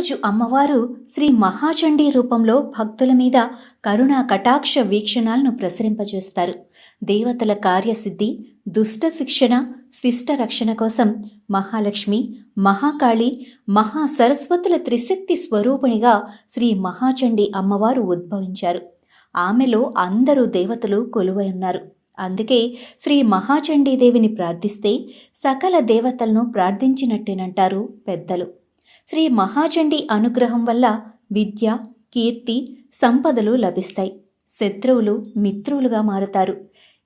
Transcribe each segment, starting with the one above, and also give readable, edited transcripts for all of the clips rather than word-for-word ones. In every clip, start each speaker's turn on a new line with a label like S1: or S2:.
S1: రోజు అమ్మవారు శ్రీ మహాచండీ రూపంలో భక్తుల మీద కరుణా కటాక్ష వీక్షణాలను ప్రసరింపజేస్తారు. దేవతల కార్యసిద్ధి, దుష్ట శిక్షణ, శిష్ట రక్షణ కోసం మహాలక్ష్మి, మహాకాళి, మహాసరస్వతుల త్రిశక్తి స్వరూపిణిగా శ్రీ మహాచండీ అమ్మవారు ఉద్భవించారు. ఆమెలో అందరూ దేవతలు కొలువై ఉన్నారు. అందుకే శ్రీ మహాచండీదేవిని ప్రార్థిస్తే సకల దేవతలను ప్రార్థించినట్టేనంటారు పెద్దలు. శ్రీ మహాచండీ అనుగ్రహం వల్ల విద్య, కీర్తి, సంపదలు లభిస్తాయి. శత్రువులు మిత్రులుగా మారుతారు.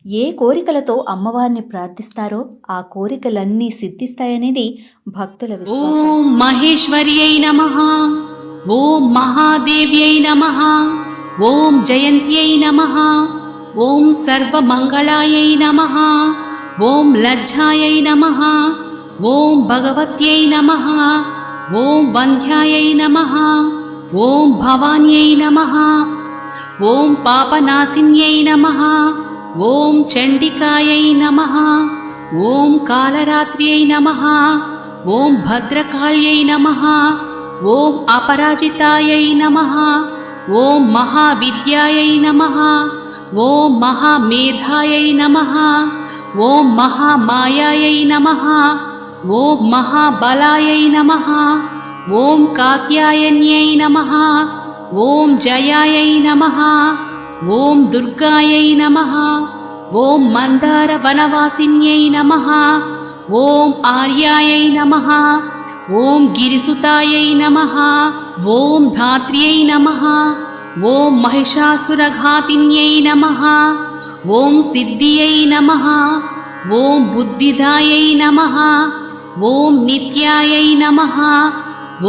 S1: ఏ కోరికలతో అమ్మవారిని ప్రార్థిస్తారో ఆ కోరికలన్నీ సిద్ధిస్తాయనేది భక్తుల విశ్వాసం.
S2: ఓం మహేశ్వర్యై నమః, ఓం మహాదేవ్యై నమః, ఓం జయంత్యై నమః, ఓం సర్వమంగళాయై నమః, ఓం లజ్జాయై నమః, ఓం భగవత్యై నమః, ఓం వంధ్యాయై నమః, ఓం భవాన్యై నమః, ఓం పాపనాశిన్యై నమః, ఓం చండికాయై నమః, ఓం కాలరాత్ర్యై నమః, ఓం భద్రకాళ్యై నమః, ఓం అపరాజితాయై నమః, ఓం మహావిద్యాయై నమః, ఓం మహామేధాయై నమః, ఓం మహామాయాయై నమః, ఓం మహాబలాయై నమః, ఓం కాత్యాయన్యై నమః, ఓం జయాయై నమః, ఓం దుర్గాయై నమః, ఓం మందార వనవాసిన్యై నమః, ఓం ఆర్యాయై నమః, ఓం గిరిసుతాయై నమః, ఓం ధాత్ర్యై నమః, ఓం మహిషాసురఘాతిన్యై నమః, ఓం సిద్ధియై నమః, ఓం బుద్ధిదాయై నమః, ఓం నిత్యాయై నమః,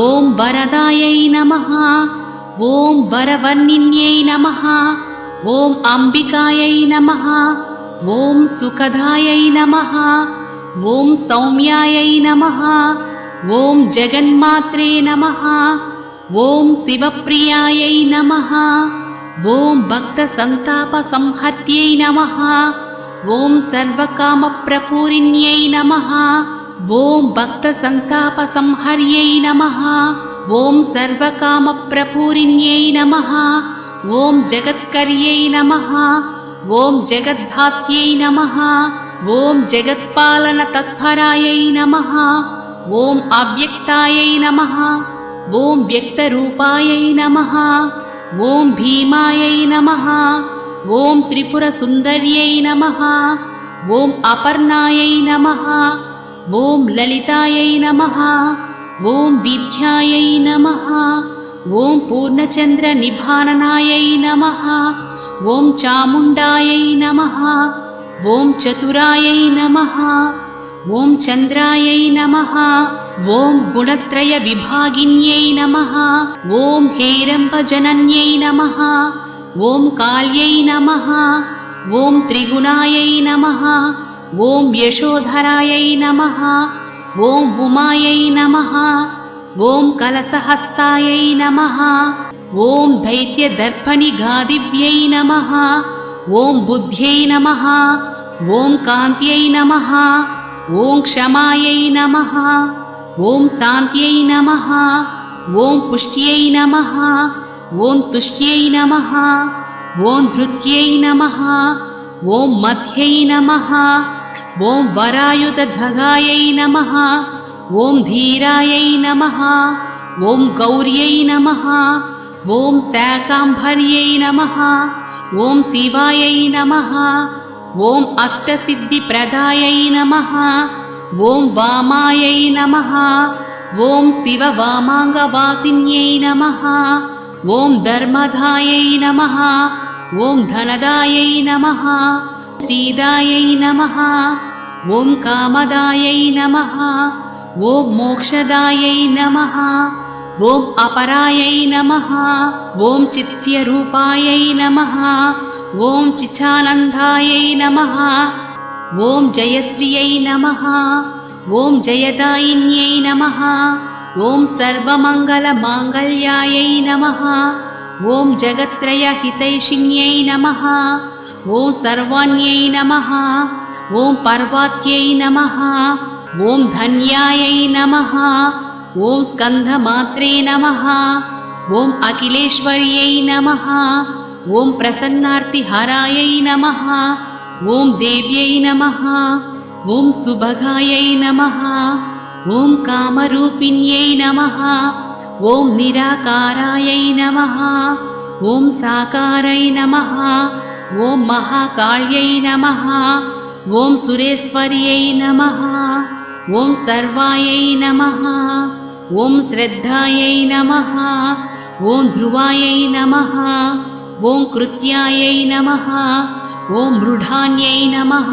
S2: ఓం వరదాయై నమః, ఓం వరవర్ణిన్యై నమః, ఓం అంబికాయై నమః, ఓం సుఖదాయై నమః, ఓం సౌమ్యాయై నమః, ఓం జగన్మాత్రే నమః, ఓం శివప్రియాయై నమః, ఓం భక్త సంతాప సంహర్త్యై నమః, ఓం సర్వకామప్రపూరిణ్యై నమః, ఓం భక్త సంతాప సంహర్యై నమః, ఓం సర్వకామప్రపూరిణ్యై నమః, ఓం జగత్కర్యై నమః, ఓం జగద్ధాత్ర్యై నమః, ఓం జగత్పాలన తత్పరాయై నమః, ఓం అవ్యక్తాయై నమః, ఓం వ్యక్తరూపాయై నమః, ఓం భీమాయై నమః, ఓం త్రిపుర సుందర్యై నమః, ఓం అపర్ణాయై నమః, ఓం లలితాయై నమః, ఓం విద్యాయై నమః, ఓం పూర్ణచంద్ర నిభాననాయై నమః, ఓం చాముండాయై నమః, ఓం చతురాయై నమః, ఓం చంద్రాయై నమః, ఓం గుణత్రయ విభాగిన్యై నమః, ఓం హేరంబజనన్యై నమః, ఓం కాళ్యై నమః, ఓం త్రిగుణాయై నమః, ఓం యశోధరాయై నమః, ఓం ఉమాయై నమః, ఓం కలసహస్తాయై నమః, ఓం దైత్యదర్పణిగాదివ్యై నమః, ఓం బుద్ధ్యై నమః, ఓం కాంత్యై నమః, ఓం క్షమాయై నమః, ఓం శాంత్యై నమః, ఓం పుష్ట్యై నమః, ఓం తుష్ట్యై నమః, ఓం ధృత్యై నమః, ఓం మధ్యై నమః, ఓం వరాయుధగాయై నమః, ఓం ధీరాయై నమః, ఓం గౌర్యై నమః, ఓం శాకాంభర్యై నమః, ఓం శివాయై నమః, ఓం అష్టసిద్ధిప్రదాయై నమః, ఓం వామాయై నమః, ఓం శివవామాంగవాసిన్యై నమః, ఓం ధర్మదాయై నమః, ఓం ధనదాయై నమః, శ్రీదాయై నమః, ఓం కామదాయై నమః, ఓం మోక్షదాయై నమః, ఓం అపరాయై నమః, ఓం చిత్స్యరూపాయై నమః, ఓం చిచానందాయై నమః, ఓం జయశ్రియై నమః, ఓం జయదాయిన్యై నమః, ఓం సర్వమంగళమాంగళ్యాయై నమః, ఓం జగత్రయహితైషిణ్యై నమః, ఓం సర్వాణ్యై నమః, ఓం పర్వాత్యై నమః, ఓం ధన్యాయై నమః, ॐ स्कन्धमात्रे नमः ॐ अखिलेश्वर्यै नमः ॐ प्रसन्नार्तिहरायै नमः ॐ देव्यै नमः ॐ सुभगायै नमः ॐ कामरूपिण्यै नमः ॐ निराकारायै नमः ॐ साकारै नमः ॐ महाकाल्यै नमः ॐ सुरेश्वर्यै नमः ॐ सर्वायै नमः ॐ श्रद्धायै नमः ॐ ध्रुवायै नमः ॐ कृत्यायै नमः ॐ मृढान्यै नमः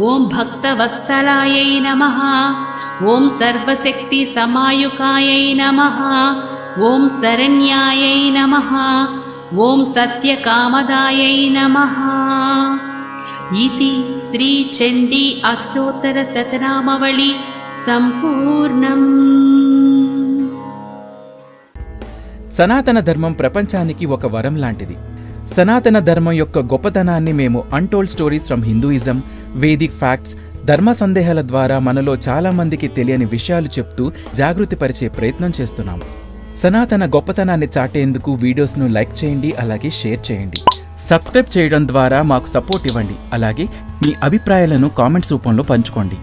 S2: ॐ भक्तवत्सलायै नमः ॐ सर्वशक्तिसमायुकायै नमः ॐ शरण्यायै नमः ॐ सत्यकामदायै नमः इति श्रीचण्डी अष्टोत्तरशतनामावळि सम्पूर्णम्।
S3: సనాతన ధర్మం ప్రపంచానికి ఒక వరం లాంటిది. సనాతన ధర్మం యొక్క గొప్పతనాన్ని మేము untold stories from Hinduism, Vedic facts, ధర్మ సందేహాల ద్వారా మనలో చాలా మందికి తెలియని విషయాలు చెప్తూ జాగృతిపరిచే ప్రయత్నం చేస్తున్నాము. సనాతన గొప్పతనాన్ని చాటేందుకు వీడియోస్ను లైక్ చేయండి, అలాగే షేర్ చేయండి. సబ్స్క్రైబ్ చేయడం ద్వారా మాకు సపోర్ట్ ఇవ్వండి. అలాగే మీ అభిప్రాయాలను కామెంట్స్ రూపంలో పంచుకోండి.